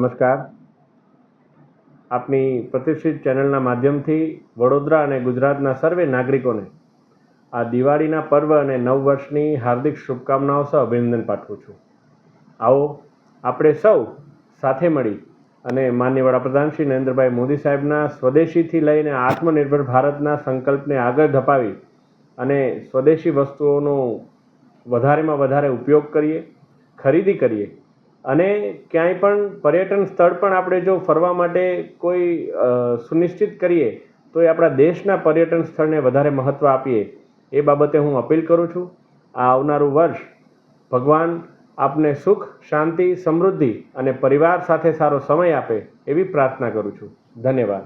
નમસ્કાર. આપની પ્રતિષ્ઠિત ચેનલના માધ્યમથી વડોદરા અને ગુજરાતના સર્વે નાગરિકોને આ દિવાળીના પર્વ અને નવ વર્ષની હાર્દિક શુભકામનાઓ સહ અભિનંદન પાઠવું છું. આવો આપણે સૌ સાથે મળી અને માનનીય વડાપ્રધાન શ્રી નરેન્દ્રભાઈ મોદી સાહેબના સ્વદેશીથી લઈને આત્મનિર્ભર ભારતના સંકલ્પને આગળ ધપાવી અને સ્વદેશી વસ્તુઓનો વધારેમાં વધારે ઉપયોગ કરીએ, ખરીદી કરીએ અને ક્યાંય પણ પર્યટન સ્થળ પણ આપણે જો ફરવા માટે કોઈ સુનિશ્ચિત કરીએ તો એ આપણા દેશના પર્યટન સ્થળને વધારે મહત્ત્વ આપીએ એ બાબતે હું અપીલ કરું છું. આ આવનારું વર્ષ ભગવાન આપને સુખ, શાંતિ, સમૃદ્ધિ અને પરિવાર સાથે સારો સમય આપે એવી પ્રાર્થના કરું છું. ધન્યવાદ.